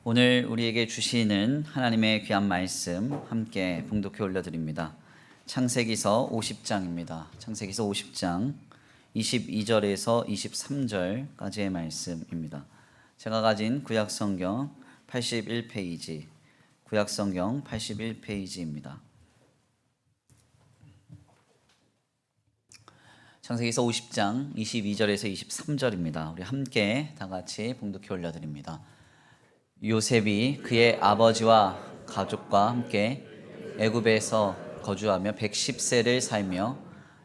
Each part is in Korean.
오늘 우리에게 주시는 하나님의 귀한 말씀 함께 봉독해 올려드립니다. 창세기서 50장입니다. 창세기서 50장 22절에서 23절까지의 말씀입니다. 제가 가진 구약성경 81페이지, 구약성경 81페이지입니다. 창세기서 50장 22절에서 23절입니다. 우리 함께 다 같이 봉독해 올려드립니다. 요셉이 그의 아버지와 가족과 함께 애굽에서 거주하며 110세를 살며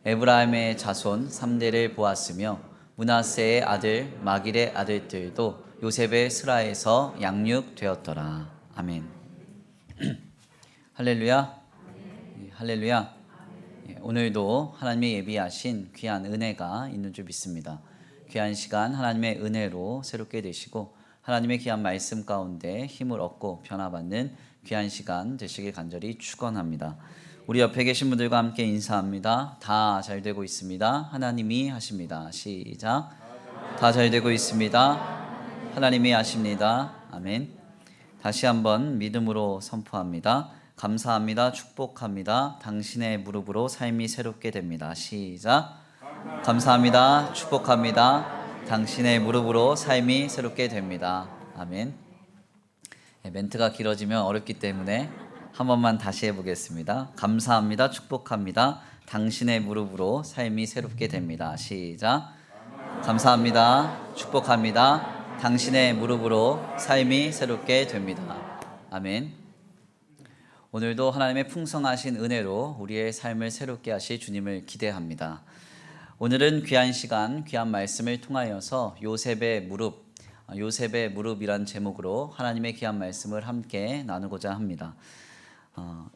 에브라임의 자손 3대를 보았으며 므낫세의 아들 마길의 아들들도 요셉의 스라에서 양육되었더라. 아멘. 할렐루야. 할렐루야. 오늘도 하나님의 예비하신 귀한 은혜가 있는 줄 믿습니다. 귀한 시간 하나님의 은혜로 새롭게 되시고 하나님의 귀한 말씀 가운데 힘을 얻고 변화받는 귀한 시간 되시길 간절히 축원합니다. 우리 옆에 계신 분들과 함께 인사합니다. 다 잘 되고 있습니다. 하나님이 하십니다. 시작. 다 잘 되고 있습니다. 하나님이 하십니다. 아멘. 다시 한번 믿음으로 선포합니다. 감사합니다. 축복합니다. 당신의 무릎으로 삶이 새롭게 됩니다. 시작. 감사합니다. 축복합니다. 당신의 무릎으로 삶이 새롭게 됩니다. 아멘. 멘트가 길어지면 어렵기 때문에 한 번만 다시 해보겠습니다. 감사합니다. 축복합니다. 당신의 무릎으로 삶이 새롭게 됩니다. 시작. 감사합니다. 축복합니다. 당신의 무릎으로 삶이 새롭게 됩니다. 아멘. 오늘도 하나님의 풍성하신 은혜로 우리의 삶을 새롭게 하실 주님을 기대합니다. 오늘은 귀한 시간, 귀한 말씀을 통하여서 요셉의 무릎이란 제목으로 하나님의 귀한 말씀을 함께 나누고자 합니다.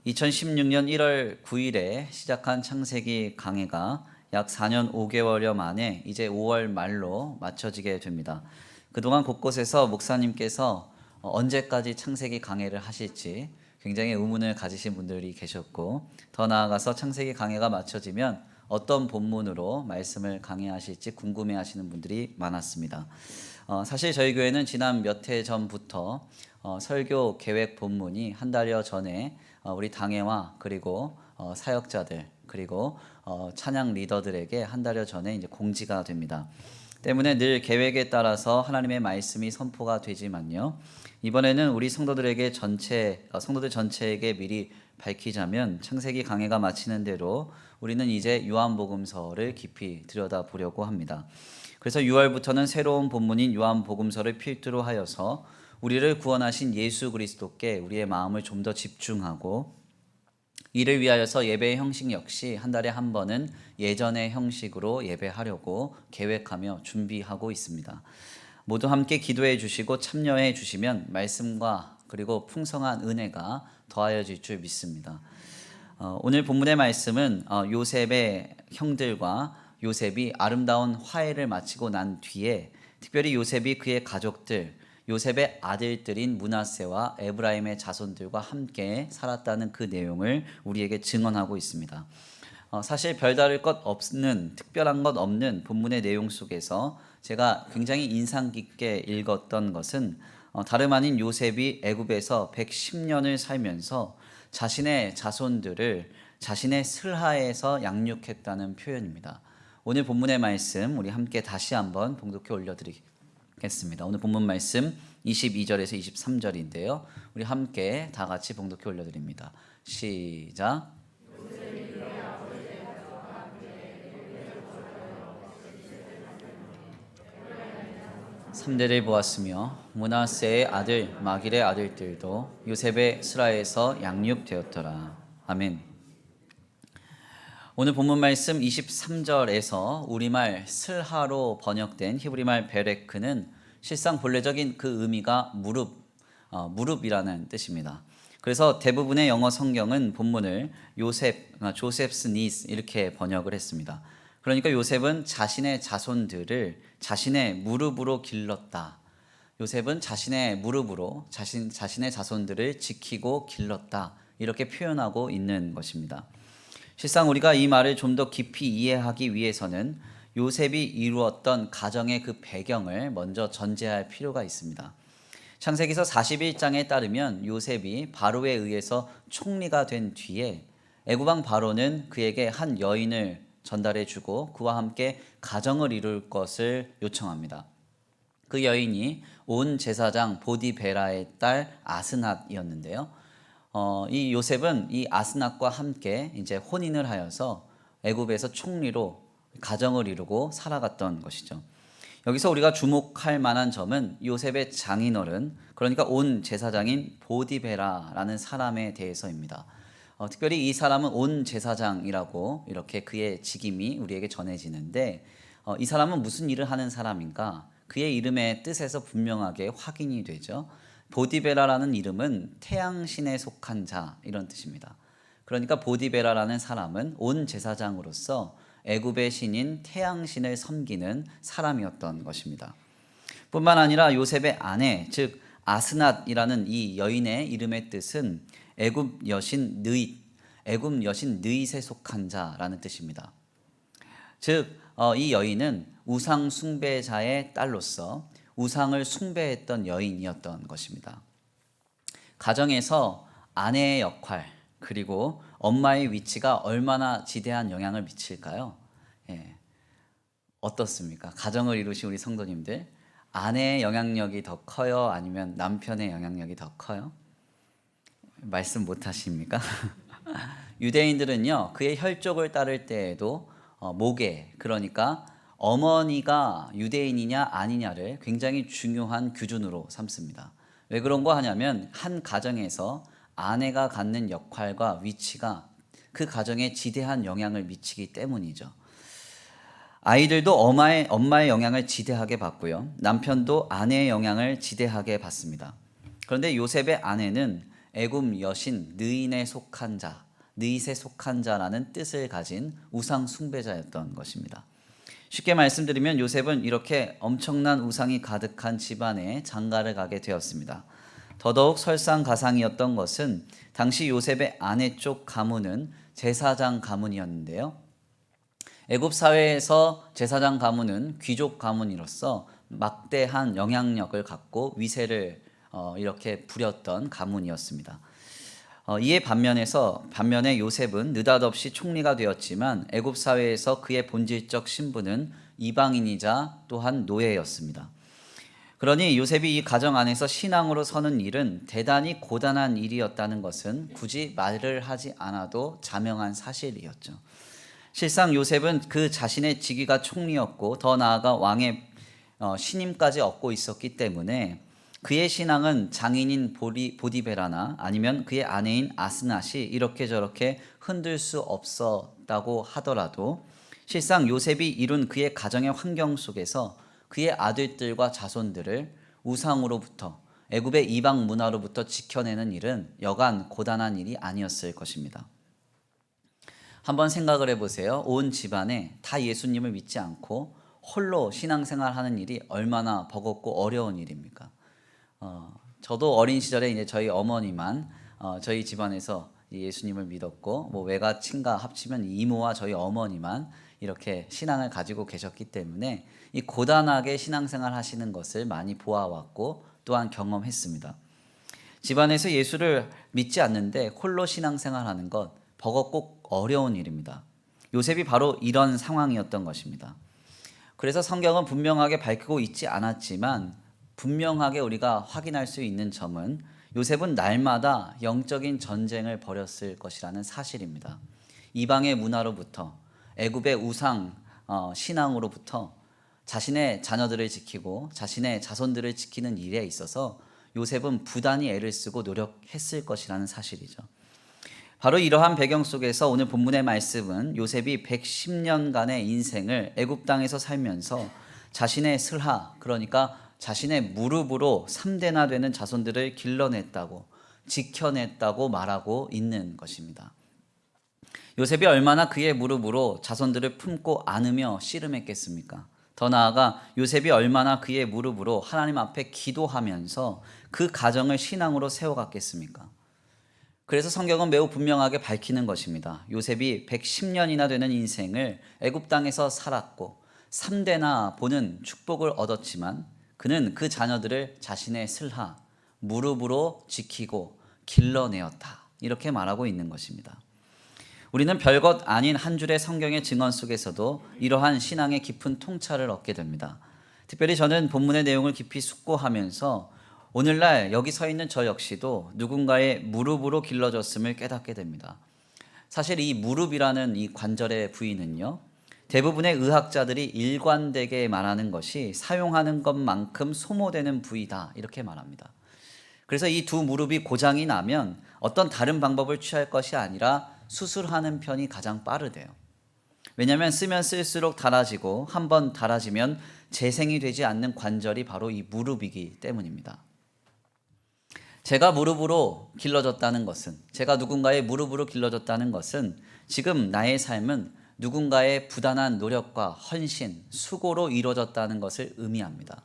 2016년 1월 9일에 시작한 창세기 강해가 약 4년 5개월여 만에 이제 5월 말로 마쳐지게 됩니다. 그동안 곳곳에서 목사님께서 언제까지 창세기 강해를 하실지 굉장히 의문을 가지신 분들이 계셨고, 더 나아가서 창세기 강해가 마쳐지면 어떤 본문으로 말씀을 강해하실지 궁금해하시는 분들이 많았습니다. 사실 저희 교회는 지난 몇 해 전부터 설교 계획 본문이 한 달여 전에 우리 당회와 그리고 사역자들 그리고 찬양 리더들에게 한 달여 전에 이제 공지가 됩니다. 때문에 늘 계획에 따라서 하나님의 말씀이 선포가 되지만요, 이번에는 우리 성도들 전체에게 미리 밝히자면 창세기 강해가 마치는 대로 우리는 이제 요한복음서를 깊이 들여다보려고 합니다. 그래서 6월부터는 새로운 본문인 요한복음서를 필두로 하여서 우리를 구원하신 예수 그리스도께 우리의 마음을 좀 더 집중하고, 이를 위하여서 예배의 형식 역시 한 달에 한 번은 예전의 형식으로 예배하려고 계획하며 준비하고 있습니다. 모두 함께 기도해 주시고 참여해 주시면 말씀과 그리고 풍성한 은혜가 더하여질 줄 믿습니다. 오늘 본문의 말씀은 요셉의 형들과 요셉이 아름다운 화해를 마치고 난 뒤에 특별히 요셉이 그의 가족들, 요셉의 아들들인 므낫세와 에브라임의 자손들과 함께 살았다는 그 내용을 우리에게 증언하고 있습니다. 사실 별다를 것 없는, 특별한 것 없는 본문의 내용 속에서 제가 굉장히 인상 깊게 읽었던 것은 다름 아닌 요셉이 애굽에서 110년을 살면서 자신의 자손들을 자신의 슬하에서 양육했다는 표현입니다. 오늘 본문의 말씀 우리 함께 다시 한번 봉독해 올려드리겠습니다. 오늘 본문 말씀 22절에서 23절인데요. 우리 함께 다 같이 봉독해 올려드립니다. 시작. 3대를 보았으며 므낫세의 아들 마길의 아들들도 요셉의 스라에서 양육되었더라. 아멘. 오늘 본문 말씀 23절에서 우리말 슬하로 번역된 히브리말 베레크는 실상 본래적인 그 의미가 무릎이라는 뜻입니다. 그래서 대부분의 영어 성경은 본문을 조셉스 니스 이렇게 번역을 했습니다. 그러니까 요셉은 자신의 자손들을 자신의 무릎으로 길렀다. 요셉은 자신의 무릎으로 자신의 자손들을 지키고 길렀다. 이렇게 표현하고 있는 것입니다. 실상 우리가 이 말을 좀 더 깊이 이해하기 위해서는 요셉이 이루었던 가정의 그 배경을 먼저 전제할 필요가 있습니다. 창세기서 41장에 따르면 요셉이 바로에 의해서 총리가 된 뒤에 애굽 왕 바로는 그에게 한 여인을 전달해 주고 그와 함께 가정을 이룰 것을 요청합니다. 그 여인이 온 제사장 보디베라의 딸 아스낫이었는데요. 이 요셉은 이 아스낫과 함께 이제 혼인을 하여서 애굽에서 총리로 가정을 이루고 살아갔던 것이죠. 여기서 우리가 주목할 만한 점은 요셉의 장인어른, 그러니까 온 제사장인 보디베라라는 사람에 대해서입니다. 특별히 이 사람은 온 제사장이라고 이렇게 그의 직임이 우리에게 전해지는데 이 사람은 무슨 일을 하는 사람인가? 그의 이름의 뜻에서 분명하게 확인이 되죠. 보디베라라는 이름은 태양신에 속한 자 이런 뜻입니다. 그러니까 보디베라라는 사람은 온 제사장으로서 애굽의 신인 태양신을 섬기는 사람이었던 것입니다. 뿐만 아니라 요셉의 아내, 즉 아스낫이라는 이 여인의 이름의 뜻은 애굽 여신 느잇에 속한 자라는 뜻입니다. 즉 이 여인은 우상 숭배자의 딸로서 우상을 숭배했던 여인이었던 것입니다. 가정에서 아내의 역할 그리고 엄마의 위치가 얼마나 지대한 영향을 미칠까요? 어떻습니까? 가정을 이루신 우리 성도님들, 아내의 영향력이 더 커요? 아니면 남편의 영향력이 더 커요? 말씀 못 하십니까? 유대인들은요, 그의 혈족을 따를 때에도 모계, 그러니까 어머니가 유대인이냐 아니냐를 굉장히 중요한 기준으로 삼습니다. 왜 그런 거 하냐면 한 가정에서 아내가 갖는 역할과 위치가 그 가정에 지대한 영향을 미치기 때문이죠. 아이들도 엄마의 영향을 지대하게 받고요. 남편도 아내의 영향을 지대하게 받습니다. 그런데 요셉의 아내는 애굽 여신 느인에 속한 자, 느잇에 속한 자라는 뜻을 가진 우상 숭배자였던 것입니다. 쉽게 말씀드리면 요셉은 이렇게 엄청난 우상이 가득한 집안에 장가를 가게 되었습니다. 더더욱 설상가상이었던 것은 당시 요셉의 아내 쪽 가문은 제사장 가문이었는데요. 애굽 사회에서 제사장 가문은 귀족 가문으로서 막대한 영향력을 갖고 위세를 이렇게 부렸던 가문이었습니다. 이에 반면에 요셉은 느닷없이 총리가 되었지만 애굽 사회에서 그의 본질적 신분은 이방인이자 또한 노예였습니다. 그러니 요셉이 이 가정 안에서 신앙으로 서는 일은 대단히 고단한 일이었다는 것은 굳이 말을 하지 않아도 자명한 사실이었죠. 실상 요셉은 그 자신의 직위가 총리였고 더 나아가 왕의 신임까지 얻고 있었기 때문에 그의 신앙은 장인인 보디베라나 아니면 그의 아내인 아스낫이 이렇게 저렇게 흔들 수 없었다고 하더라도 실상 요셉이 이룬 그의 가정의 환경 속에서 그의 아들들과 자손들을 우상으로부터 애굽의 이방 문화로부터 지켜내는 일은 여간 고단한 일이 아니었을 것입니다. 한번 생각을 해보세요. 온 집안에 다 예수님을 믿지 않고 홀로 신앙생활하는 일이 얼마나 버겁고 어려운 일입니까? 저도 어린 시절에 이제 저희 어머니만 저희 집안에서 예수님을 믿었고 뭐 외가 친가 합치면 이모와 저희 어머니만 이렇게 신앙을 가지고 계셨기 때문에 이 고단하게 신앙생활 하시는 것을 많이 보아왔고 또한 경험했습니다. 집안에서 예수를 믿지 않는데 홀로 신앙생활하는 것 버겁고 어려운 일입니다. 요셉이 바로 이런 상황이었던 것입니다. 그래서 성경은 분명하게 밝히고 있지 않았지만 분명하게 우리가 확인할 수 있는 점은 요셉은 날마다 영적인 전쟁을 벌였을 것이라는 사실입니다. 이방의 문화로부터 애굽의 우상 신앙으로부터 자신의 자녀들을 지키고 자신의 자손들을 지키는 일에 있어서 요셉은 부단히 애를 쓰고 노력했을 것이라는 사실이죠. 바로 이러한 배경 속에서 오늘 본문의 말씀은 요셉이 110년간의 인생을 애굽 땅에서 살면서 자신의 슬하, 그러니까 자신의 무릎으로 3대나 되는 자손들을 길러냈다고, 지켜냈다고 말하고 있는 것입니다. 요셉이 얼마나 그의 무릎으로 자손들을 품고 안으며 씨름했겠습니까? 더 나아가 요셉이 얼마나 그의 무릎으로 하나님 앞에 기도하면서 그 가정을 신앙으로 세워갔겠습니까? 그래서 성경은 매우 분명하게 밝히는 것입니다. 요셉이 110년이나 되는 인생을 애굽 땅에서 살았고 3대나 보는 축복을 얻었지만 그는 그 자녀들을 자신의 슬하, 무릎으로 지키고 길러내었다. 이렇게 말하고 있는 것입니다. 우리는 별것 아닌 한 줄의 성경의 증언 속에서도 이러한 신앙의 깊은 통찰을 얻게 됩니다. 특별히 저는 본문의 내용을 깊이 숙고하면서 오늘날 여기 서 있는 저 역시도 누군가의 무릎으로 길러졌음을 깨닫게 됩니다. 사실 이 무릎이라는 이 관절의 부위는요, 대부분의 의학자들이 일관되게 말하는 것이 사용하는 것만큼 소모되는 부위다 이렇게 말합니다. 그래서 이 두 무릎이 고장이 나면 어떤 다른 방법을 취할 것이 아니라 수술하는 편이 가장 빠르대요. 왜냐하면 쓰면 쓸수록 닳아지고 한번 닳아지면 재생이 되지 않는 관절이 바로 이 무릎이기 때문입니다. 제가 무릎으로 길러졌다는 것은, 제가 누군가의 무릎으로 길러졌다는 것은 지금 나의 삶은 누군가의 부단한 노력과 헌신, 수고로 이루어졌다는 것을 의미합니다.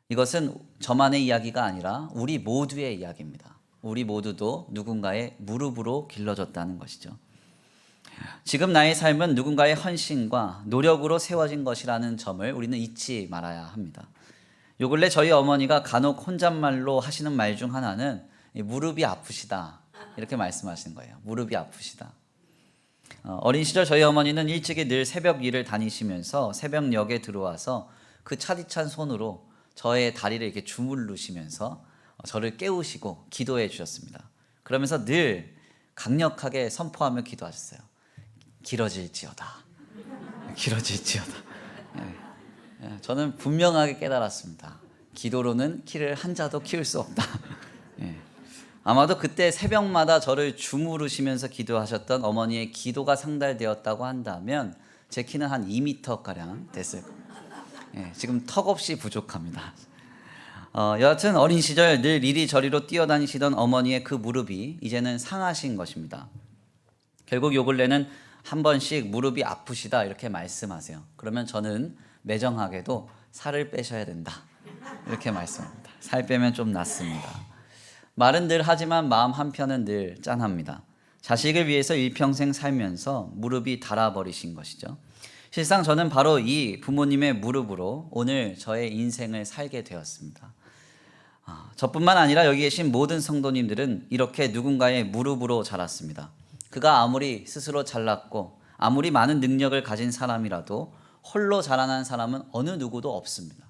이것은 저만의 이야기가 아니라 우리 모두의 이야기입니다. 우리 모두도 누군가의 무릎으로 길러졌다는 것이죠. 지금 나의 삶은 누군가의 헌신과 노력으로 세워진 것이라는 점을 우리는 잊지 말아야 합니다. 요 근래 저희 어머니가 간혹 혼잣말로 하시는 말 중 하나는 무릎이 아프시다 이렇게 말씀하시는 거예요. 무릎이 아프시다. 어린 시절 저희 어머니는 일찍이 늘 새벽 일을 다니시면서 새벽녘에 들어와서 그 차디찬 손으로 저의 다리를 이렇게 주물르시면서 저를 깨우시고 기도해 주셨습니다. 그러면서 늘 강력하게 선포하며 기도하셨어요. 길어질지어다. 길어질지어다. 저는 분명하게 깨달았습니다. 기도로는 키를 한 자도 키울 수 없다. 아마도 그때 새벽마다 저를 주무르시면서 기도하셨던 어머니의 기도가 상달되었다고 한다면 제 키는 한 2m가량 됐을 거예요. 지금 턱없이 부족합니다. 여하튼 어린 시절 늘 이리저리로 뛰어다니시던 어머니의 그 무릎이 이제는 상하신 것입니다. 결국 요 근래는 한 번씩 무릎이 아프시다 이렇게 말씀하세요. 그러면 저는 매정하게도 살을 빼셔야 된다 이렇게 말씀합니다. 살 빼면 좀 낫습니다. 말은 늘 하지만 마음 한편은 늘 짠합니다. 자식을 위해서 일평생 살면서 무릎이 닳아버리신 것이죠. 실상 저는 바로 이 부모님의 무릎으로 오늘 저의 인생을 살게 되었습니다. 저뿐만 아니라 여기 계신 모든 성도님들은 이렇게 누군가의 무릎으로 자랐습니다. 그가 아무리 스스로 잘났고 아무리 많은 능력을 가진 사람이라도 홀로 자라난 사람은 어느 누구도 없습니다.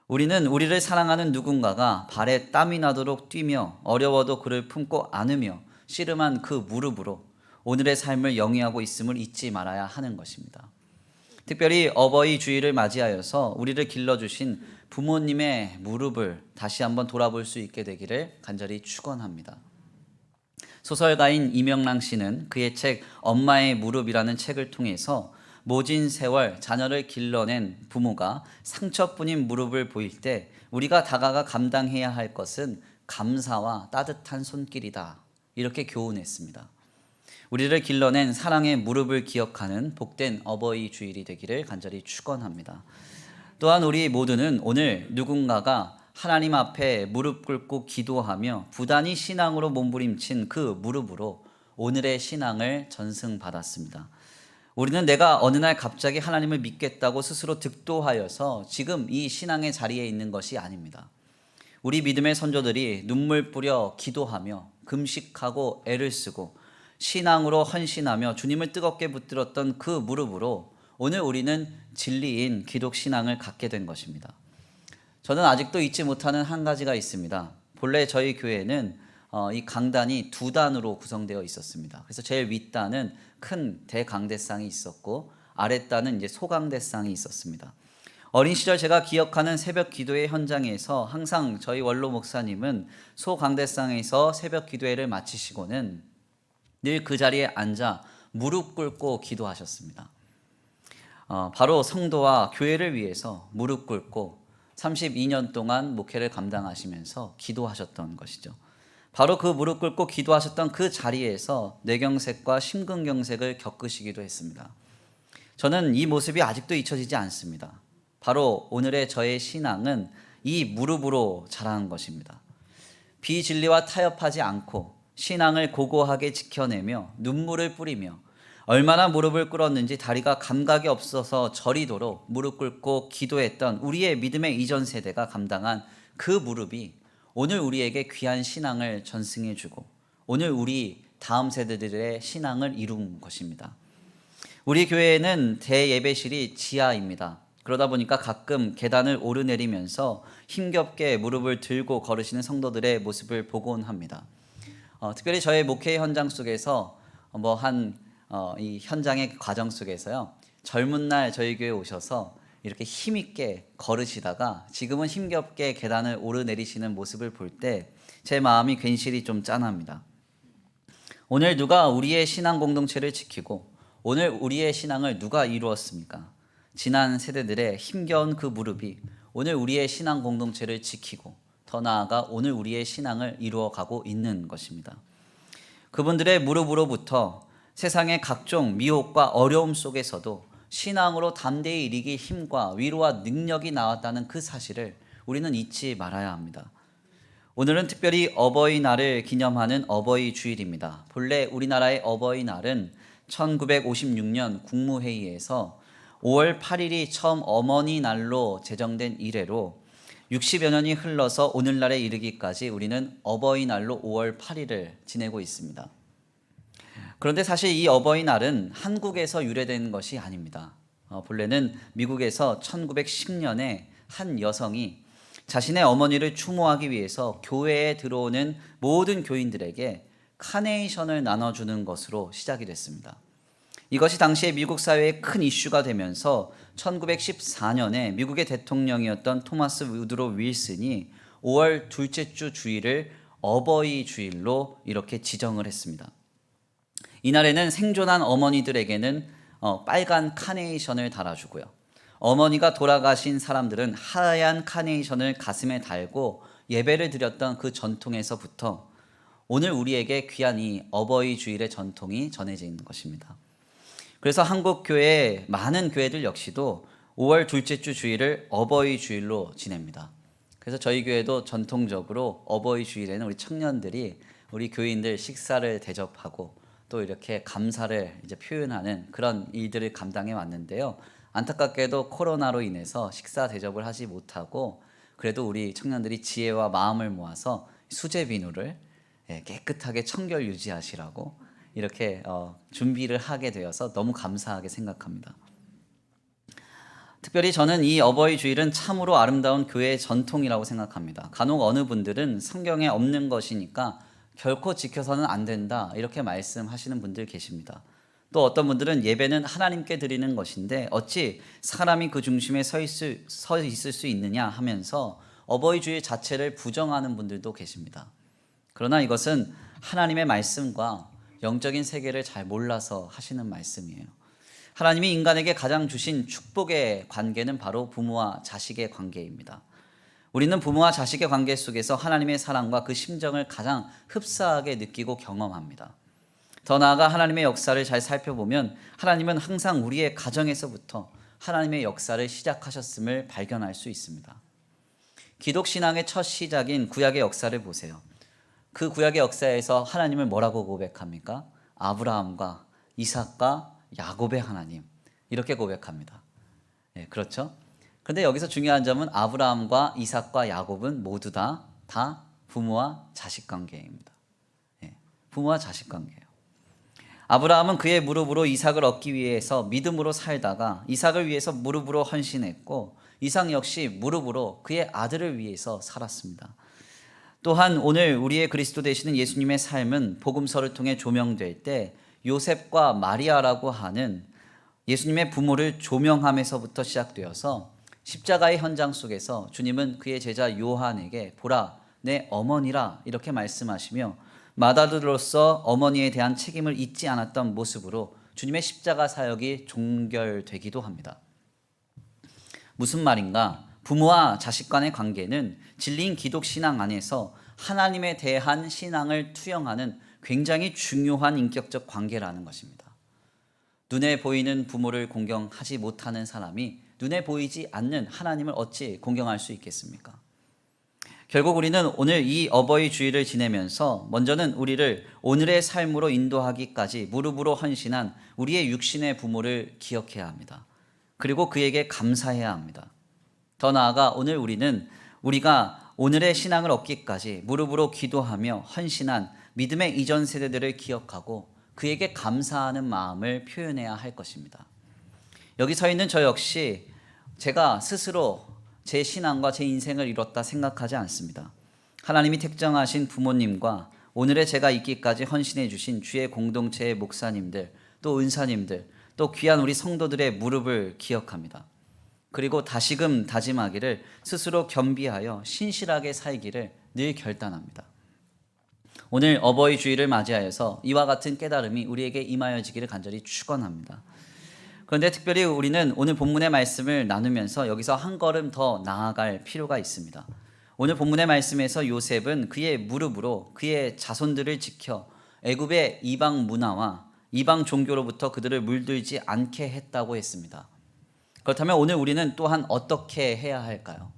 우리는 우리를 사랑하는 누군가가 발에 땀이 나도록 뛰며 어려워도 그를 품고 안으며 씨름한 그 무릎으로 오늘의 삶을 영위하고 있음을 잊지 말아야 하는 것입니다. 특별히 어버이 주일을 맞이하여서 우리를 길러주신 부모님의 무릎을 다시 한번 돌아볼 수 있게 되기를 간절히 축원합니다. 소설가인 이명랑 씨는 그의 책 엄마의 무릎이라는 책을 통해서 모진 세월 자녀를 길러낸 부모가 상처뿐인 무릎을 보일 때 우리가 다가가 감당해야 할 것은 감사와 따뜻한 손길이다 이렇게 교훈했습니다. 우리를 길러낸 사랑의 무릎을 기억하는 복된 어버이 주일이 되기를 간절히 축원합니다. 또한 우리 모두는 오늘 누군가가 하나님 앞에 무릎 꿇고 기도하며 부단히 신앙으로 몸부림친 그 무릎으로 오늘의 신앙을 전승받았습니다. 우리는 내가 어느 날 갑자기 하나님을 믿겠다고 스스로 득도하여서 지금 이 신앙의 자리에 있는 것이 아닙니다. 우리 믿음의 선조들이 눈물 뿌려 기도하며 금식하고 애를 쓰고 신앙으로 헌신하며 주님을 뜨겁게 붙들었던 그 무릎으로 오늘 우리는 진리인 기독 신앙을 갖게 된 것입니다. 저는 아직도 잊지 못하는 한 가지가 있습니다. 본래 저희 교회는 이 강단이 두 단으로 구성되어 있었습니다. 그래서 제일 윗단은 큰 대강대상이 있었고 아랫단은 이제 소강대상이 있었습니다. 어린 시절 제가 기억하는 새벽 기도회 현장에서 항상 저희 원로 목사님은 소강대상에서 새벽 기도회를 마치시고는 늘 그 자리에 앉아 무릎 꿇고 기도하셨습니다. 바로 성도와 교회를 위해서 무릎 꿇고 32년 동안 목회를 감당하시면서 기도하셨던 것이죠. 바로 그 무릎 꿇고 기도하셨던 그 자리에서 뇌경색과 심근경색을 겪으시기도 했습니다. 저는 이 모습이 아직도 잊혀지지 않습니다. 바로 오늘의 저의 신앙은 이 무릎으로 자라는 것입니다. 비진리와 타협하지 않고 신앙을 고고하게 지켜내며 눈물을 뿌리며 얼마나 무릎을 꿇었는지 다리가 감각이 없어서 저리도록 무릎 꿇고 기도했던 우리의 믿음의 이전 세대가 감당한 그 무릎이 오늘 우리에게 귀한 신앙을 전승해주고 오늘 우리 다음 세대들의 신앙을 이룬 것입니다. 우리 교회에는 대예배실이 지하입니다. 그러다 보니까 가끔 계단을 오르내리면서 힘겹게 무릎을 들고 걸으시는 성도들의 모습을 보곤 합니다. 특별히 저의 목회 현장 속에서 이 현장의 과정 속에서요, 젊은 날 저희 교회에 오셔서 이렇게 힘있게 걸으시다가 지금은 힘겹게 계단을 오르내리시는 모습을 볼 때 제 마음이 괜시리 좀 짠합니다. 오늘 누가 우리의 신앙 공동체를 지키고 오늘 우리의 신앙을 누가 이루었습니까? 지난 세대들의 힘겨운 그 무릎이 오늘 우리의 신앙 공동체를 지키고 더 나아가 오늘 우리의 신앙을 이루어가고 있는 것입니다. 그분들의 무릎으로부터 세상의 각종 미혹과 어려움 속에서도 신앙으로 담대히 이기기 힘과 위로와 능력이 나왔다는 그 사실을 우리는 잊지 말아야 합니다. 오늘은 특별히 어버이날을 기념하는 어버이 주일입니다. 본래 우리나라의 어버이날은 1956년 국무회의에서 5월 8일이 처음 어머니 날로 제정된 이래로 60여 년이 흘러서 오늘날에 이르기까지 우리는 어버이날로 5월 8일을 지내고 있습니다. 그런데 사실 이 어버이날은 한국에서 유래된 것이 아닙니다. 본래는 미국에서 1910년에 한 여성이 자신의 어머니를 추모하기 위해서 교회에 들어오는 모든 교인들에게 카네이션을 나눠주는 것으로 시작이 됐습니다. 이것이 당시에 미국 사회에 큰 이슈가 되면서 1914년에 미국의 대통령이었던 토마스 우드로 윌슨이 5월 둘째 주 주일을 어버이 주일로 이렇게 지정을 했습니다. 이날에는 생존한 어머니들에게는 빨간 카네이션을 달아주고요. 어머니가 돌아가신 사람들은 하얀 카네이션을 가슴에 달고 예배를 드렸던 그 전통에서부터 오늘 우리에게 귀한 이 어버이 주일의 전통이 전해져 있는 것입니다. 그래서 한국 교회의 많은 교회들 역시도 5월 둘째 주 주일을 어버이 주일로 지냅니다. 그래서 저희 교회도 전통적으로 어버이 주일에는 우리 청년들이 우리 교인들 식사를 대접하고 또 이렇게 감사를 이제 표현하는 그런 일들을 감당해 왔는데요. 안타깝게도 코로나로 인해서 식사 대접을 하지 못하고 그래도 우리 청년들이 지혜와 마음을 모아서 수제 비누를 깨끗하게 청결 유지하시라고 이렇게 준비를 하게 되어서 너무 감사하게 생각합니다. 특별히 저는 이 어버이 주일은 참으로 아름다운 교회의 전통이라고 생각합니다. 간혹 어느 분들은 성경에 없는 것이니까 결코 지켜서는 안 된다 이렇게 말씀하시는 분들 계십니다. 또 어떤 분들은 예배는 하나님께 드리는 것인데 어찌 사람이 그 중심에 서 있을 수 있느냐 하면서 어버이 주일 자체를 부정하는 분들도 계십니다. 그러나 이것은 하나님의 말씀과 영적인 세계를 잘 몰라서 하시는 말씀이에요. 하나님이 인간에게 가장 주신 축복의 관계는 바로 부모와 자식의 관계입니다. 우리는 부모와 자식의 관계 속에서 하나님의 사랑과 그 심정을 가장 흡사하게 느끼고 경험합니다. 더 나아가 하나님의 역사를 잘 살펴보면 하나님은 항상 우리의 가정에서부터 하나님의 역사를 시작하셨음을 발견할 수 있습니다. 기독신앙의 첫 시작인 구약의 역사를 보세요. 그 구약의 역사에서 하나님을 뭐라고 고백합니까? 아브라함과 이삭과 야곱의 하나님 이렇게 고백합니다. 그렇죠? 그런데 여기서 중요한 점은 아브라함과 이삭과 야곱은 모두 다 부모와 자식 관계입니다. 부모와 자식 관계예요. 아브라함은 그의 무릎으로 이삭을 얻기 위해서 믿음으로 살다가 이삭을 위해서 무릎으로 헌신했고 이삭 역시 무릎으로 그의 아들을 위해서 살았습니다. 또한 오늘 우리의 그리스도 되시는 예수님의 삶은 복음서를 통해 조명될 때 요셉과 마리아라고 하는 예수님의 부모를 조명함에서부터 시작되어서 십자가의 현장 속에서 주님은 그의 제자 요한에게 보라 내 어머니라 이렇게 말씀하시며 맏아들로서 어머니에 대한 책임을 잊지 않았던 모습으로 주님의 십자가 사역이 종결되기도 합니다. 무슨 말인가? 부모와 자식 간의 관계는 진리인 기독신앙 안에서 하나님에 대한 신앙을 투영하는 굉장히 중요한 인격적 관계라는 것입니다. 눈에 보이는 부모를 공경하지 못하는 사람이 눈에 보이지 않는 하나님을 어찌 공경할 수 있겠습니까? 결국 우리는 오늘 이 어버이 주일을 지내면서 먼저는 우리를 오늘의 삶으로 인도하기까지 무릎으로 헌신한 우리의 육신의 부모를 기억해야 합니다. 그리고 그에게 감사해야 합니다. 더 나아가 오늘 우리가 오늘의 신앙을 얻기까지 무릎으로 기도하며 헌신한 믿음의 이전 세대들을 기억하고 그에게 감사하는 마음을 표현해야 할 것입니다. 여기 서 있는 저 역시 제가 스스로 제 신앙과 제 인생을 이뤘다 생각하지 않습니다. 하나님이 택정하신 부모님과 오늘의 제가 있기까지 헌신해 주신 주의 공동체의 목사님들, 또 은사님들, 또 귀한 우리 성도들의 무릎을 기억합니다. 그리고 다시금 다짐하기를 스스로 겸비하여 신실하게 살기를 늘 결단합니다. 오늘 어버이 주일을 맞이하여서 이와 같은 깨달음이 우리에게 임하여지기를 간절히 축원합니다. 그런데 특별히 우리는 오늘 본문의 말씀을 나누면서 여기서 한 걸음 더 나아갈 필요가 있습니다. 오늘 본문의 말씀에서 요셉은 그의 무릎으로 그의 자손들을 지켜 애굽의 이방 문화와 이방 종교로부터 그들을 물들지 않게 했다고 했습니다. 그렇다면 오늘 우리는 또한 어떻게 해야 할까요?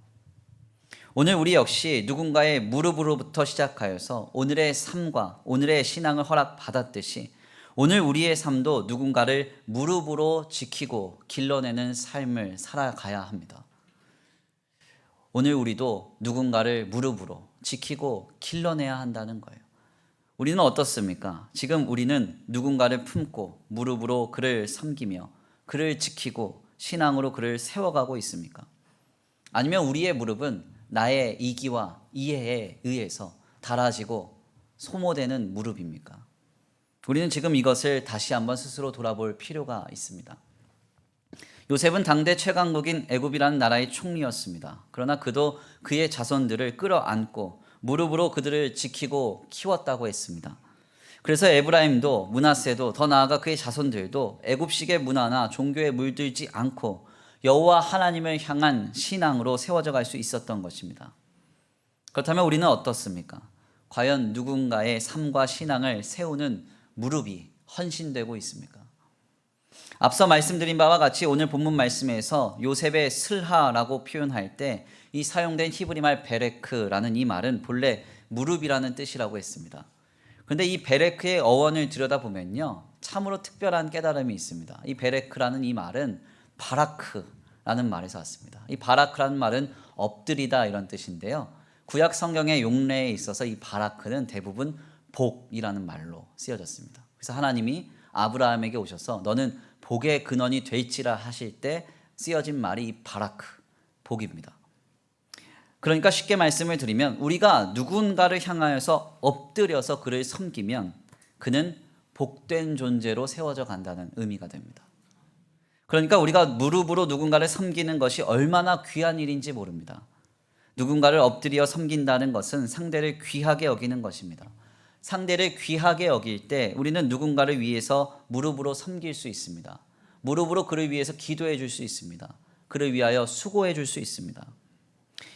오늘 우리 역시 누군가의 무릎으로부터 시작하여서 오늘의 삶과 오늘의 신앙을 허락받았듯이 오늘 우리의 삶도 누군가를 무릎으로 지키고 길러내는 삶을 살아가야 합니다. 오늘 우리도 누군가를 무릎으로 지키고 길러내야 한다는 거예요. 우리는 어떻습니까? 지금 우리는 누군가를 품고 무릎으로 그를 섬기며 그를 지키고 신앙으로 그를 세워가고 있습니까? 아니면 우리의 무릎은 나의 이기와 이해에 의해서 닳아지고 소모되는 무릎입니까? 우리는 지금 이것을 다시 한번 스스로 돌아볼 필요가 있습니다. 요셉은 당대 최강국인 애굽이라는 나라의 총리였습니다. 그러나 그도 그의 자손들을 끌어안고 무릎으로 그들을 지키고 키웠다고 했습니다. 그래서 에브라임도 므낫세도 더 나아가 그의 자손들도 애굽식의 문화나 종교에 물들지 않고 여호와 하나님을 향한 신앙으로 세워져 갈 수 있었던 것입니다. 그렇다면 우리는 어떻습니까? 과연 누군가의 삶과 신앙을 세우는 무릎이 헌신되고 있습니까? 앞서 말씀드린 바와 같이 오늘 본문 말씀에서 요셉의 슬하라고 표현할 때 이 사용된 히브리 말 베레크라는 이 말은 본래 무릎이라는 뜻이라고 했습니다. 그런데 이 베레크의 어원을 들여다보면요, 참으로 특별한 깨달음이 있습니다. 이 베레크라는 이 말은 바라크라는 말에서 왔습니다. 이 바라크라는 말은 엎드리다 이런 뜻인데요, 구약 성경의 용례에 있어서 이 바라크는 대부분 복이라는 말로 쓰여졌습니다. 그래서 하나님이 아브라함에게 오셔서 너는 복의 근원이 될지라 하실 때 쓰여진 말이 이 바라크, 복입니다. 그러니까 쉽게 말씀을 드리면 우리가 누군가를 향하여서 엎드려서 그를 섬기면 그는 복된 존재로 세워져 간다는 의미가 됩니다. 그러니까 우리가 무릎으로 누군가를 섬기는 것이 얼마나 귀한 일인지 모릅니다. 누군가를 엎드려 섬긴다는 것은 상대를 귀하게 여기는 것입니다. 상대를 귀하게 여길 때 우리는 누군가를 위해서 무릎으로 섬길 수 있습니다. 무릎으로 그를 위해서 기도해 줄 수 있습니다. 그를 위하여 수고해 줄 수 있습니다.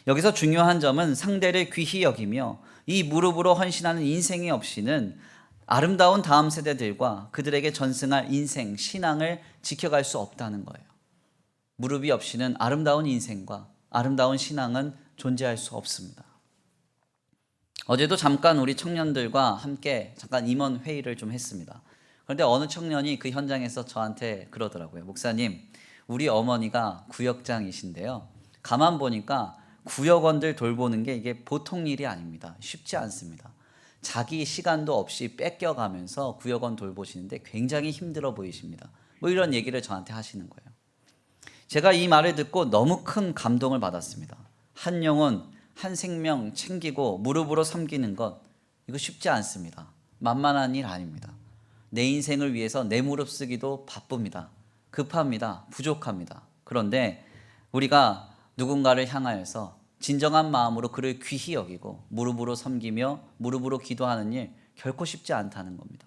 여기서 중요한 점은 상대를 귀히 여기며 이 무릎으로 헌신하는 인생이 없이는 아름다운 다음 세대들과 그들에게 전승할 인생, 신앙을 지켜갈 수 없다는 거예요. 무릎이 없이는 아름다운 인생과 아름다운 신앙은 존재할 수 없습니다. 어제도 잠깐 우리 청년들과 함께 잠깐 임원 회의를 좀 했습니다. 그런데 어느 청년이 그 현장에서 저한테 그러더라고요. 목사님, 우리 어머니가 구역장이신데요, 가만 보니까 구역원들 돌보는 게 이게 보통 일이 아닙니다. 쉽지 않습니다. 자기 시간도 없이 뺏겨가면서 구역원 돌보시는데 굉장히 힘들어 보이십니다. 뭐 이런 얘기를 저한테 하시는 거예요. 제가 이 말을 듣고 너무 큰 감동을 받았습니다. 한 영혼, 한 생명 챙기고 무릎으로 섬기는 것, 이거 쉽지 않습니다. 만만한 일 아닙니다. 내 인생을 위해서 내 무릎 쓰기도 바쁩니다. 급합니다. 부족합니다. 그런데 우리가 누군가를 향하여서 진정한 마음으로 그를 귀히 여기고 무릎으로 섬기며 무릎으로 기도하는 일 결코 쉽지 않다는 겁니다.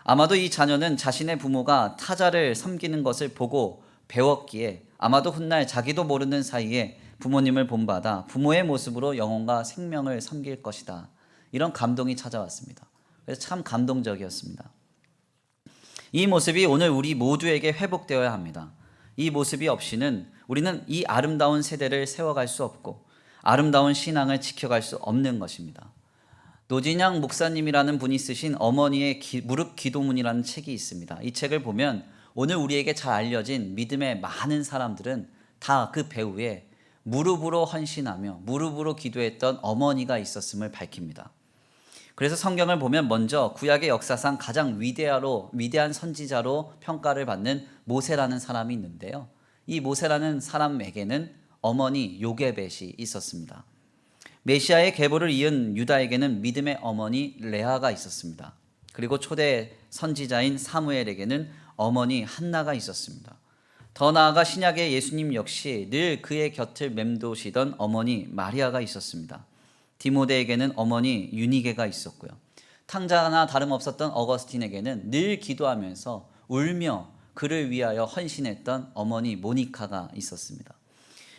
아마도 이 자녀는 자신의 부모가 타자를 섬기는 것을 보고 배웠기에 아마도 훗날 자기도 모르는 사이에 부모님을 본받아 부모의 모습으로 영혼과 생명을 섬길 것이다. 이런 감동이 찾아왔습니다. 그래서 참 감동적이었습니다. 이 모습이 오늘 우리 모두에게 회복되어야 합니다. 이 모습이 없이는 우리는 이 아름다운 세대를 세워갈 수 없고 아름다운 신앙을 지켜갈 수 없는 것입니다. 노진양 목사님이라는 분이 쓰신 어머니의 무릎 기도문이라는 책이 있습니다. 이 책을 보면 오늘 우리에게 잘 알려진 믿음의 많은 사람들은 다 그 배후에 무릎으로 헌신하며 무릎으로 기도했던 어머니가 있었음을 밝힙니다. 그래서 성경을 보면 먼저 구약의 역사상 가장 위대한 선지자로 평가를 받는 모세라는 사람이 있는데요. 이 모세라는 사람에게는 어머니 요게벳이 있었습니다. 메시아의 계보를 이은 유다에게는 믿음의 어머니 레아가 있었습니다. 그리고 초대 선지자인 사무엘에게는 어머니 한나가 있었습니다. 더 나아가 신약의 예수님 역시 늘 그의 곁을 맴도시던 어머니 마리아가 있었습니다. 디모데에게는 어머니 유니게가 있었고요. 탕자나 다름없었던 어거스틴에게는 늘 기도하면서 울며 그를 위하여 헌신했던 어머니 모니카가 있었습니다.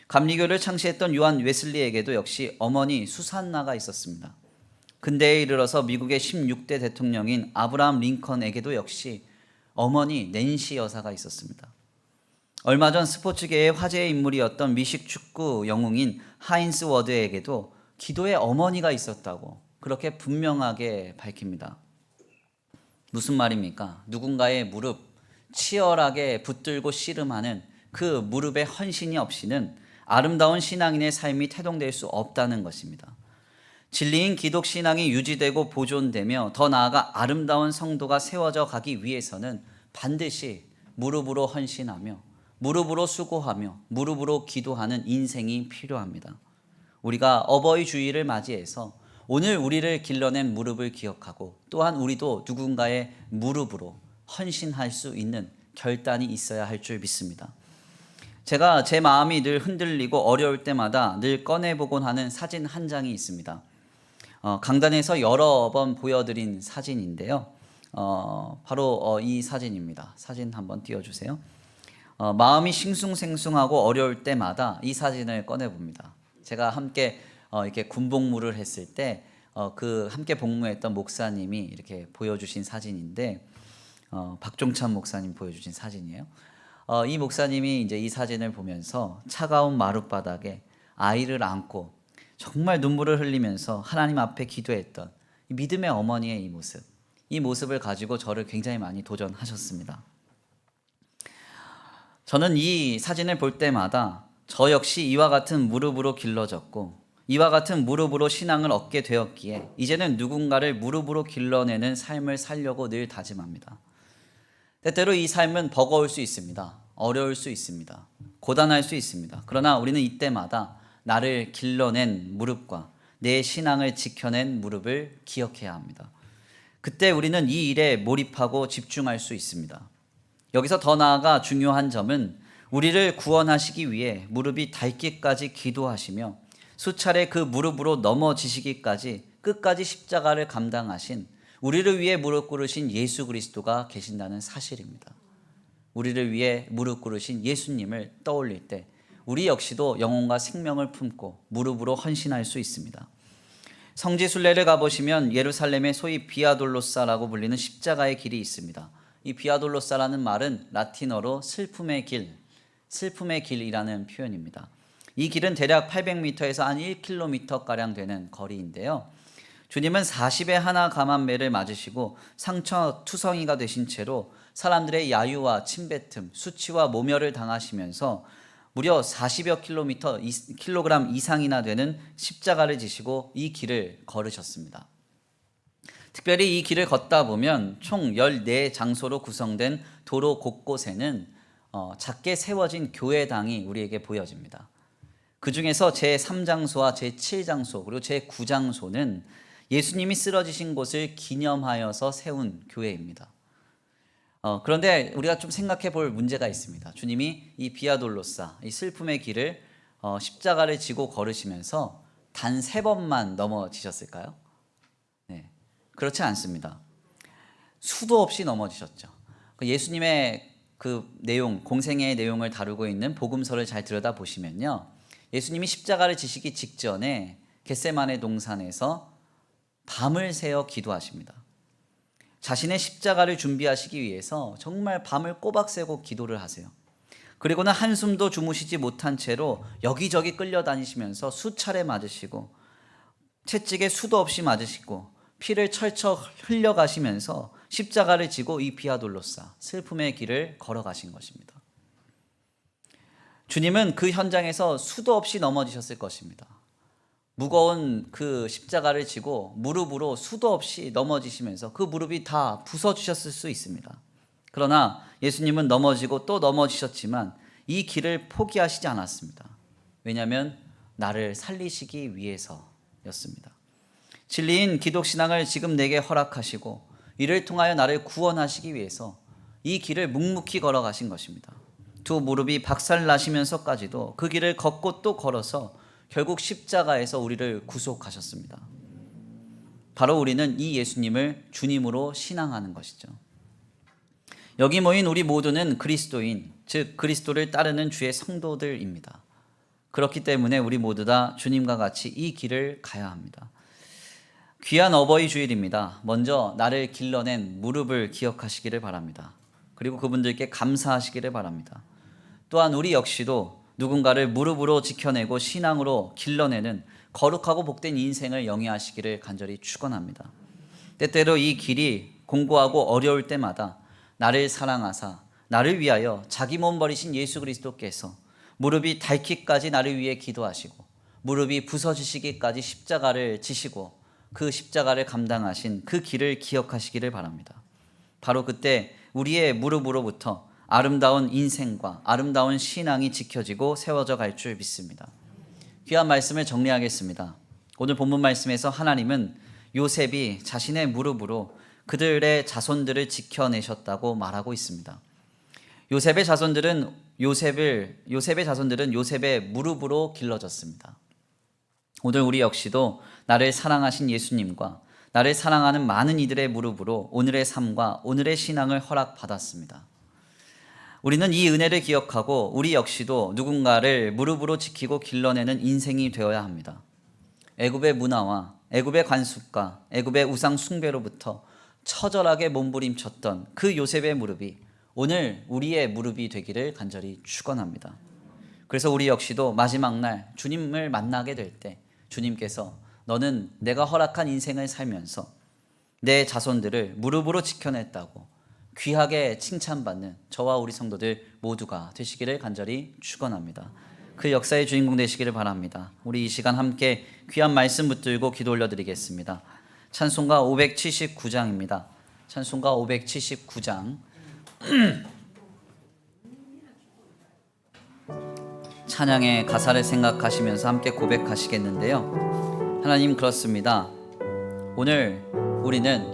감리교를 창시했던 요한 웨슬리에게도 역시 어머니 수산나가 있었습니다. 근대에 이르러서 미국의 16대 대통령인 아브라함 링컨에게도 역시 어머니 낸시 여사가 있었습니다. 얼마 전 스포츠계의 화제의 인물이었던 미식 축구 영웅인 하인스 워드에게도 기도의 어머니가 있었다고 그렇게 분명하게 밝힙니다. 무슨 말입니까? 누군가의 무릎 치열하게 붙들고 씨름하는 그 무릎의 헌신이 없이는 아름다운 신앙인의 삶이 태동될 수 없다는 것입니다. 진리인 기독 신앙이 유지되고 보존되며 더 나아가 아름다운 성도가 세워져 가기 위해서는 반드시 무릎으로 헌신하며 무릎으로 수고하며 무릎으로 기도하는 인생이 필요합니다. 우리가 어버이 주일을 맞이해서 오늘 우리를 길러낸 무릎을 기억하고 또한 우리도 누군가의 무릎으로 헌신할 수 있는 결단이 있어야 할 줄 믿습니다. 제가 제 마음이 늘 흔들리고 어려울 때마다 늘 꺼내보곤 하는 사진 한 장이 있습니다. 강단에서 여러 번 보여드린 사진인데요. 바로 이 사진입니다. 사진 한번 띄워주세요. 마음이 싱숭생숭하고 어려울 때마다 이 사진을 꺼내봅니다. 제가 함께 이렇게 군복무를 했을 때 그 함께 복무했던 목사님이 이렇게 보여주신 사진인데 박종찬 목사님 보여주신 사진이에요. 이 목사님이 이제 이 사진을 보면서 차가운 마룻바닥에 아이를 안고 정말 눈물을 흘리면서 하나님 앞에 기도했던 믿음의 어머니의 이 모습을 가지고 저를 굉장히 많이 도전하셨습니다. 저는 이 사진을 볼 때마다 저 역시 이와 같은 무릎으로 길러졌고 이와 같은 무릎으로 신앙을 얻게 되었기에 이제는 누군가를 무릎으로 길러내는 삶을 살려고 늘 다짐합니다. 때때로 이 삶은 버거울 수 있습니다. 어려울 수 있습니다. 고단할 수 있습니다. 그러나 우리는 이때마다 나를 길러낸 무릎과 내 신앙을 지켜낸 무릎을 기억해야 합니다. 그때 우리는 이 일에 몰입하고 집중할 수 있습니다. 여기서 더 나아가 중요한 점은 우리를 구원하시기 위해 무릎이 닳기까지 기도하시며 수차례 그 무릎으로 넘어지시기까지 끝까지 십자가를 감당하신 우리를 위해 무릎 꿇으신 예수 그리스도가 계신다는 사실입니다. 우리를 위해 무릎 꿇으신 예수님을 떠올릴 때 우리 역시도 영혼과 생명을 품고 무릎으로 헌신할 수 있습니다. 성지 순례를 가보시면 예루살렘에 소위 비아돌로사라고 불리는 십자가의 길이 있습니다. 이 비아돌로사라는 말은 라틴어로 슬픔의 길이라는 표현입니다. 이 길은 대략 800m에서 한 1km가량 되는 거리인데요. 주님은 40의 하나 감암매를 맞으시고 상처투성이가 되신 채로 사람들의 야유와 침뱉음, 수치와 모멸을 당하시면서 무려 40여 킬로그램 이상이나 되는 십자가를 지시고 이 길을 걸으셨습니다. 특별히 이 길을 걷다 보면 총 14장소로 구성된 도로 곳곳에는 작게 세워진 교회당이 우리에게 보여집니다. 그 중에서 제3장소와 제7장소 그리고 제9장소는 예수님이 쓰러지신 곳을 기념하여서 세운 교회입니다. 그런데 우리가 좀 생각해 볼 문제가 있습니다. 주님이 이 비아돌로사, 이 슬픔의 길을 십자가를 지고 걸으시면서 단 3번만 넘어지셨을까요? 네, 그렇지 않습니다. 수도 없이 넘어지셨죠. 예수님의 그 내용, 공생애의 내용을 다루고 있는 복음서를 잘 들여다보시면요. 예수님이 십자가를 지시기 직전에 겟세마네 동산에서 밤을 새어 기도하십니다. 자신의 십자가를 준비하시기 위해서 정말 밤을 꼬박 새고 기도를 하세요. 그리고는 한숨도 주무시지 못한 채로 여기저기 끌려다니시면서 수차례 맞으시고 채찍에 수도 없이 맞으시고 피를 철철 흘려가시면서 십자가를 지고 이 비아돌로사 슬픔의 길을 걸어가신 것입니다. 주님은 그 현장에서 수도 없이 넘어지셨을 것입니다. 무거운 그 십자가를 지고 무릎으로 수도 없이 넘어지시면서 그 무릎이 다 부서지셨을 수 있습니다. 그러나 예수님은 넘어지고 또 넘어지셨지만 이 길을 포기하시지 않았습니다. 왜냐하면 나를 살리시기 위해서였습니다. 진리인 기독신앙을 지금 내게 허락하시고 이를 통하여 나를 구원하시기 위해서 이 길을 묵묵히 걸어가신 것입니다. 두 무릎이 박살나시면서까지도 그 길을 걷고 또 걸어서 결국 십자가에서 우리를 구속하셨습니다. 바로 우리는 이 예수님을 주님으로 신앙하는 것이죠. 여기 모인 우리 모두는 그리스도인, 즉 그리스도를 따르는 주의 성도들입니다. 그렇기 때문에 우리 모두 다 주님과 같이 이 길을 가야 합니다. 귀한 어버이 주일입니다. 먼저 나를 길러낸 무릎을 기억하시기를 바랍니다. 그리고 그분들께 감사하시기를 바랍니다. 또한 우리 역시도 누군가를 무릎으로 지켜내고 신앙으로 길러내는 거룩하고 복된 인생을 영위하시기를 간절히 축원합니다. 때때로 이 길이 공고하고 어려울 때마다 나를 사랑하사 나를 위하여 자기 몸 버리신 예수 그리스도께서 무릎이 닳기까지 나를 위해 기도하시고 무릎이 부서지시기까지 십자가를 지시고 그 십자가를 감당하신 그 길을 기억하시기를 바랍니다. 바로 그때 우리의 무릎으로부터 아름다운 인생과 아름다운 신앙이 지켜지고 세워져 갈 줄 믿습니다. 귀한 말씀을 정리하겠습니다. 오늘 본문 말씀에서 하나님은 요셉이 자신의 무릎으로 그들의 자손들을 지켜내셨다고 말하고 있습니다. 요셉의 자손들은 요셉의 무릎으로 길러졌습니다. 오늘 우리 역시도 나를 사랑하신 예수님과 나를 사랑하는 많은 이들의 무릎으로 오늘의 삶과 오늘의 신앙을 허락받았습니다. 우리는 이 은혜를 기억하고 우리 역시도 누군가를 무릎으로 지키고 길러내는 인생이 되어야 합니다. 애굽의 문화와 애굽의 관습과 애굽의 우상 숭배로부터 처절하게 몸부림쳤던 그 요셉의 무릎이 오늘 우리의 무릎이 되기를 간절히 축원합니다. 그래서 우리 역시도 마지막 날 주님을 만나게 될 때 주님께서 너는 내가 허락한 인생을 살면서 내 자손들을 무릎으로 지켜냈다고 귀하게 칭찬받는 저와 우리 성도들 모두가 되시기를 간절히 축원합니다. 그 역사의 주인공 되시기를 바랍니다. 우리 이 시간 함께 귀한 말씀 붙들고 기도 올려드리겠습니다. 찬송가 579장입니다. 찬송가 579장 찬양의 가사를 생각하시면서 함께 고백하시겠는데요. 하나님, 그렇습니다. 오늘 우리는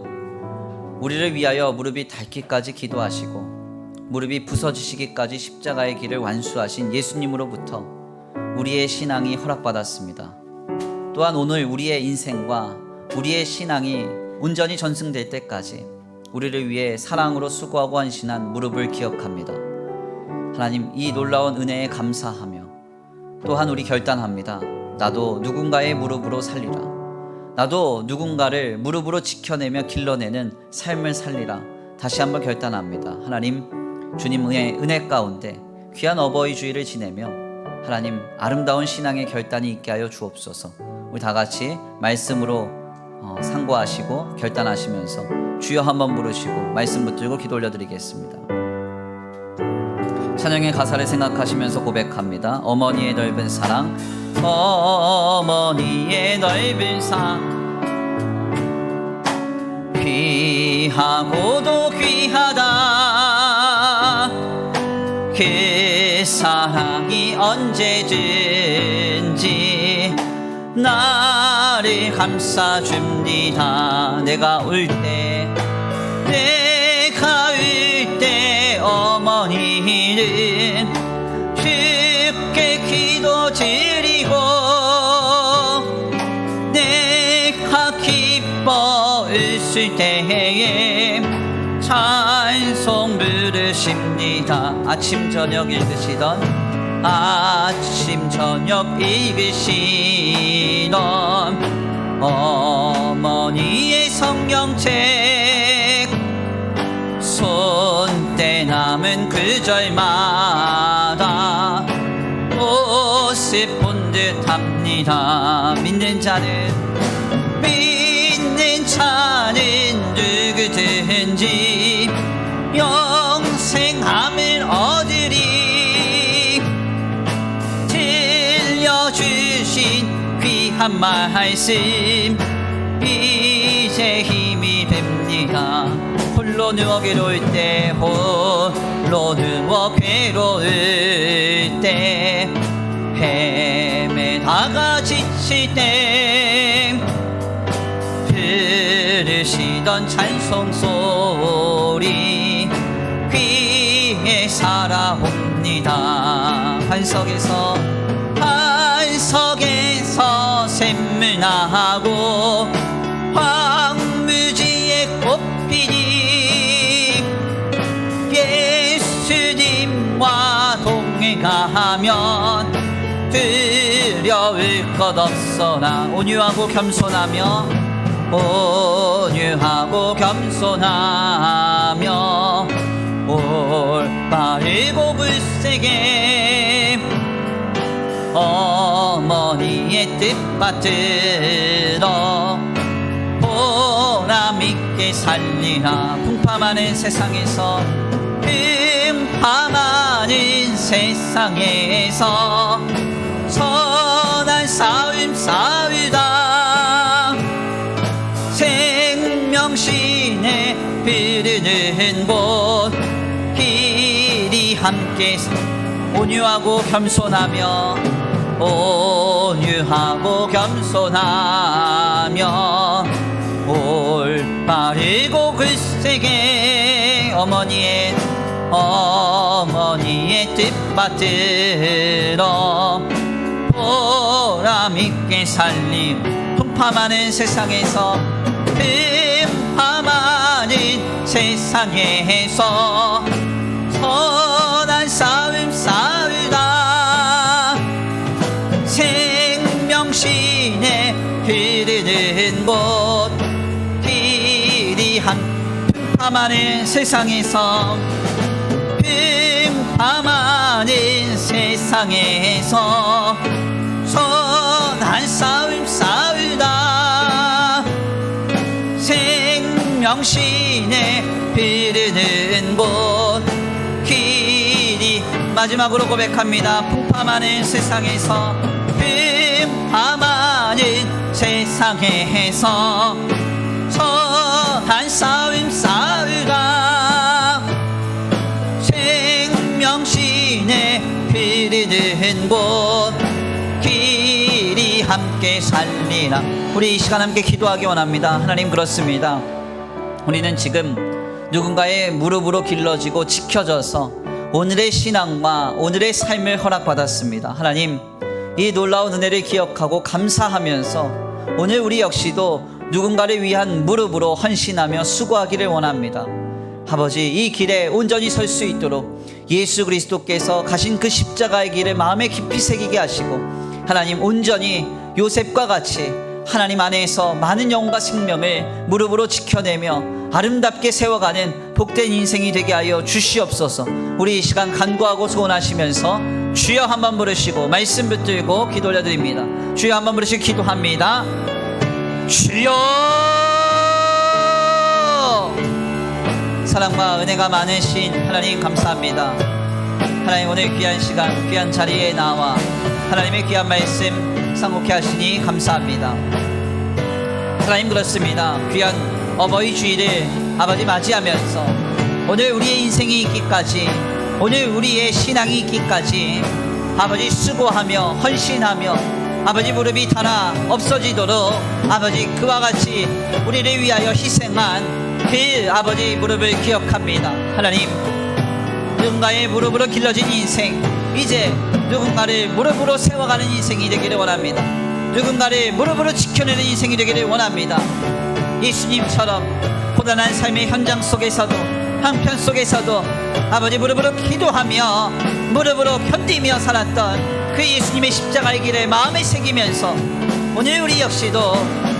우리를 위하여 무릎이 닳기까지 기도하시고 무릎이 부서지시기까지 십자가의 길을 완수하신 예수님으로부터 우리의 신앙이 허락받았습니다. 또한 오늘 우리의 인생과 우리의 신앙이 온전히 전승될 때까지 우리를 위해 사랑으로 수고하고 헌신한 무릎을 기억합니다. 하나님, 이 놀라운 은혜에 감사하며 또한 우리 결단합니다. 나도 누군가의 무릎으로 살리라. 나도 누군가를 무릎으로 지켜내며 길러내는 삶을 살리라. 다시 한번 결단합니다. 하나님, 주님의 은혜 가운데 귀한 어버이 주일을 지내며 하나님 아름다운 신앙의 결단이 있게 하여 주옵소서. 우리 다 같이 말씀으로 상고하시고 결단하시면서 주여 한번 부르시고 말씀 붙들고 기도 올려드리겠습니다. 찬양의 가사를 생각하시면서 고백합니다. 어머니의 넓은 사랑, 어머니의 넓은 사랑, 귀하고도 귀하다. 그 사랑이 언제든지 나를 감싸줍니다. 내가 울 때 어머니는 주께 기도드리고 내가 기뻐 웃을 때에 찬송 부르십니다. 아침 저녁 읽으시던 어머니의 성경책 손때 남은 구절마다 모습 본 듯합니다. 믿는 자는 누구든지 영생함을 얻으리. 한 말씀 이제 힘이 됩니다. 홀로 누워 괴로울 때 홀로 누워 괴로울 때 헤매다가 지칠 때 들으시던 찬송 소리 귀에 살아옵니다. 반석에서 샘물나고 황무지에 꽃피니 예수님과 동행하면 두려울 것 없어나 온유하고 겸손하며 올바르고 굳세게 어머니의 뜻 받들어 보람있게 살리라. 풍파많은 세상에서 선한 싸움 싸우다 생명신에 흐르는 곳 길이 함께 온유하고 겸손하며 올바르고 굳세게 어머니의 뜻 받들어 보람있게 살림. 풍파많은 세상에서 선한 싸움 싸우다 생명신에 흐르는 곳 길이 풍파많은 세상에서 선한 싸움 싸우다 생명신에 흐르는 곳 길이 마지막으로 고백합니다. 풍파많은 세상에서 선한 싸움 싸우다 생명신에 흐르는 곳 길이 함께 살리라. 우리 이 시간 함께 기도하기 원합니다. 하나님, 그렇습니다. 우리는 지금 누군가의 무릎으로 길러지고 지켜져서 오늘의 신앙과 오늘의 삶을 허락받았습니다. 하나님, 이 놀라운 은혜를 기억하고 감사하면서 오늘 우리 역시도 누군가를 위한 무릎으로 헌신하며 수고하기를 원합니다. 아버지, 이 길에 온전히 설 수 있도록 예수 그리스도께서 가신 그 십자가의 길을 마음에 깊이 새기게 하시고, 하나님, 온전히 요셉과 같이 하나님 안에서 많은 영혼과 생명을 무릎으로 지켜내며 아름답게 세워가는 복된 인생이 되게 하여 주시옵소서. 우리 이 시간 간구하고 소원하시면서 주여 한번 부르시고 말씀 붙들고 기도 올려드립니다. 주여 한번 부르시고 기도합니다. 주여! 사랑과 은혜가 많으신 하나님, 감사합니다. 하나님, 오늘 귀한 시간 귀한 자리에 나와 하나님의 귀한 말씀 상고케 하시니 감사합니다. 하나님, 그렇습니다. 귀한 어버이 주일을 아버지 맞이하면서 오늘 우리의 인생이 있기까지, 오늘 우리의 신앙이 있기까지 아버지 수고하며 헌신하며 아버지 무릎이 닳아 없어지도록 아버지 그와 같이 우리를 위하여 희생한 그 아버지 무릎을 기억합니다. 하나님, 누군가의 무릎으로 길러진 인생, 이제 누군가를 무릎으로 세워가는 인생이 되기를 원합니다. 누군가를 무릎으로 지켜내는 인생이 되기를 원합니다. 예수님처럼 고단한 삶의 현장 속에서도, 형편 속에서도 아버지 무릎으로 기도하며 무릎으로 견디며 살았던 그 예수님의 십자가의 길을 마음에 새기면서 오늘 우리 역시도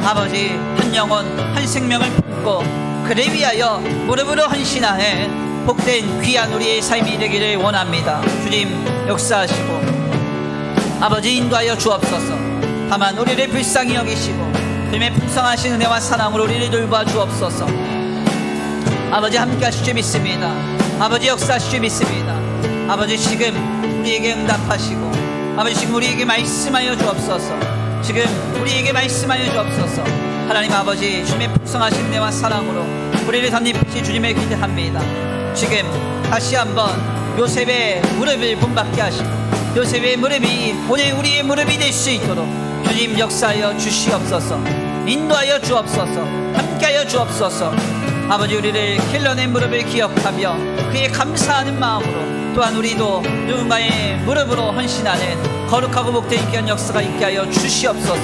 아버지 한 영혼 한 생명을 품고 그를 위하여 무릎으로 헌신하는 복된 귀한 우리의 삶이 되기를 원합니다. 주님, 역사하시고 아버지 인도하여 주옵소서. 다만 우리를 불쌍히 여기시고 주님의 풍성하신 은혜와 사랑으로 우리를 돌봐 주옵소서. 아버지, 함께 하실 줄 믿습니다. 아버지, 역사하실 줄 믿습니다. 아버지, 지금 우리에게 응답하시고 아버지, 지금 우리에게 말씀하여 주옵소서. 지금 우리에게 말씀하여 주옵소서. 하나님 아버지, 주님의 풍성하신 은혜와 사랑으로 우리를 덧입히시 주님을 기대합니다. 지금 다시 한번 요셉의 무릎을 본받게 하시고 요셉의 무릎이 오늘 우리의 무릎이 될 수 있도록 주님 역사하여 주시옵소서. 인도하여 주옵소서. 함께하여 주옵소서. 아버지, 우리를 길러낸 무릎을 기억하며 그의 감사하는 마음으로 또한 우리도 누군가의 무릎으로 헌신하는 거룩하고 복된 귀한 역사가 있게 하여 주시옵소서.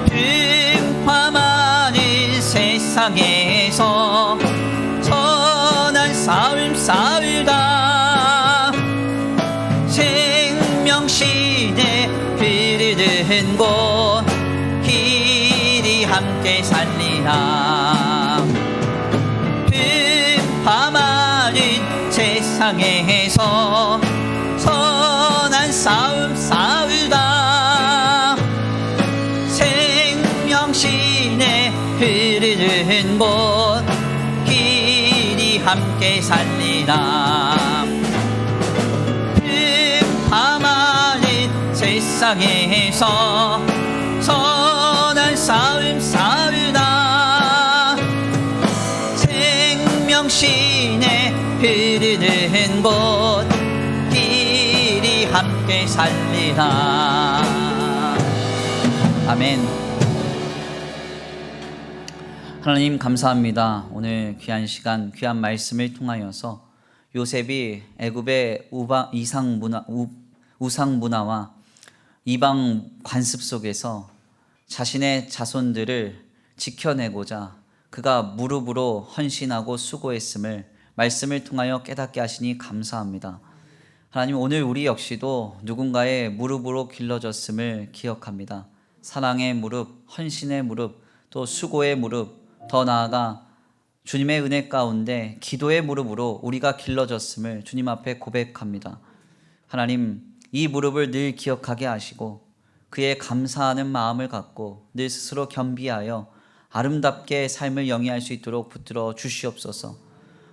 빈파많은 세상에서 선한 삶 살다 생명신에 흐르는 곳 길이 함께 살리라. 빈파많은 세상에서 선한 삶 살다 생명신에 흐르는 곳 길이 함께 살리라. 빈파많은 세상에서 선한 삶 살다 생명신에 흐르는 곳 길이 함께 살리라. 아멘. 하나님 감사합니다. 오늘 귀한 시간, 귀한 말씀을 통하여서 요셉이 애굽의 우상 문화와 이방 관습 속에서 자신의 자손들을 지켜내고자 그가 무릎으로 헌신하고 수고했음을 말씀을 통하여 깨닫게 하시니 감사합니다. 하나님, 오늘 우리 역시도 누군가의 무릎으로 길러졌음을 기억합니다. 사랑의 무릎, 헌신의 무릎, 또 수고의 무릎, 더 나아가 주님의 은혜 가운데 기도의 무릎으로 우리가 길러졌음을 주님 앞에 고백합니다. 하나님, 이 무릎을 늘 기억하게 하시고 그의 감사하는 마음을 갖고 늘 스스로 겸비하여 아름답게 삶을 영위할 수 있도록 붙들어 주시옵소서.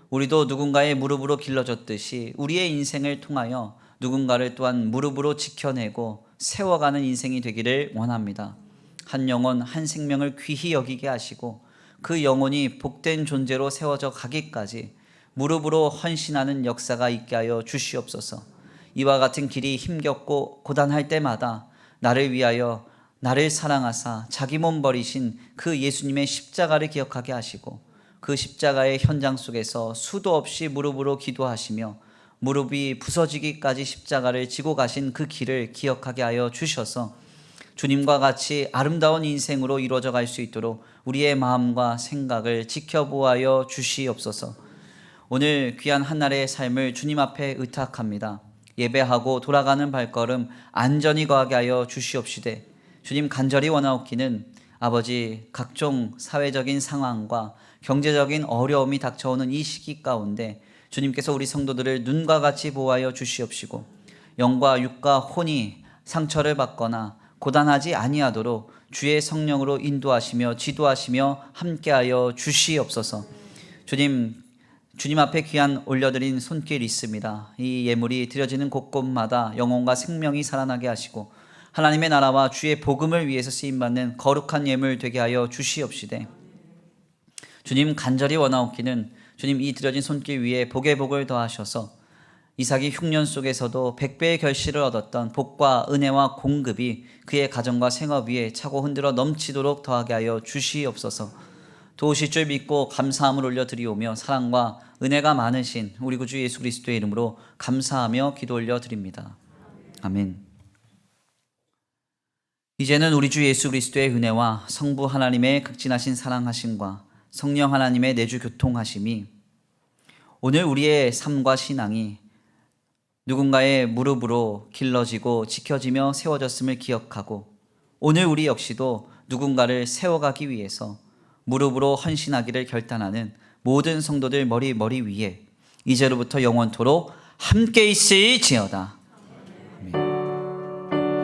우리도 누군가의 무릎으로 길러졌듯이 우리의 인생을 통하여 누군가를 또한 무릎으로 지켜내고 세워가는 인생이 되기를 원합니다. 한 영혼, 한 생명을 귀히 여기게 하시고 그 영혼이 복된 존재로 세워져 가기까지 무릎으로 헌신하는 역사가 있게 하여 주시옵소서. 이와 같은 길이 힘겹고 고단할 때마다 나를 위하여 나를 사랑하사 자기 몸 버리신 그 예수님의 십자가를 기억하게 하시고 그 십자가의 현장 속에서 수도 없이 무릎으로 기도하시며 무릎이 부서지기까지 십자가를 지고 가신 그 길을 기억하게 하여 주셔서 주님과 같이 아름다운 인생으로 이루어져 갈 수 있도록 우리의 마음과 생각을 지켜보아여 주시옵소서. 오늘 귀한 한날의 삶을 주님 앞에 의탁합니다. 예배하고 돌아가는 발걸음 안전히 거하게 하여 주시옵시되 주님 간절히 원하옵기는 아버지, 각종 사회적인 상황과 경제적인 어려움이 닥쳐오는 이 시기 가운데 주님께서 우리 성도들을 눈과 같이 보호하여 주시옵시고 영과 육과 혼이 상처를 받거나 고단하지 아니하도록 주의 성령으로 인도하시며 지도하시며 함께하여 주시옵소서. 주님 앞에 귀한 올려드린 손길 있습니다. 이 예물이 드려지는 곳곳마다 영혼과 생명이 살아나게 하시고 하나님의 나라와 주의 복음을 위해서 쓰임받는 거룩한 예물 되게 하여 주시옵시되 주님 간절히 원하옵기는 주님 이 드려진 손길 위에 복의 복을 더하셔서 이삭이 흉년 속에서도 100배의 결실을 얻었던 복과 은혜와 공급이 그의 가정과 생업 위에 차고 흔들어 넘치도록 더하게 하여 주시옵소서. 도우실 줄 믿고 감사함을 올려드리오며 사랑과 은혜가 많으신 우리 구주 예수 그리스도의 이름으로 감사하며 기도 올려드립니다. 아멘. 이제는 우리 주 예수 그리스도의 은혜와 성부 하나님의 극진하신 사랑하심과 성령 하나님의 내주 교통하심이 오늘 우리의 삶과 신앙이 누군가의 무릎으로 길러지고 지켜지며 세워졌음을 기억하고 오늘 우리 역시도 누군가를 세워가기 위해서 무릎으로 헌신하기를 결단하는 모든 성도들 머리 위에 이제로부터 영원토록 함께 있을지어다.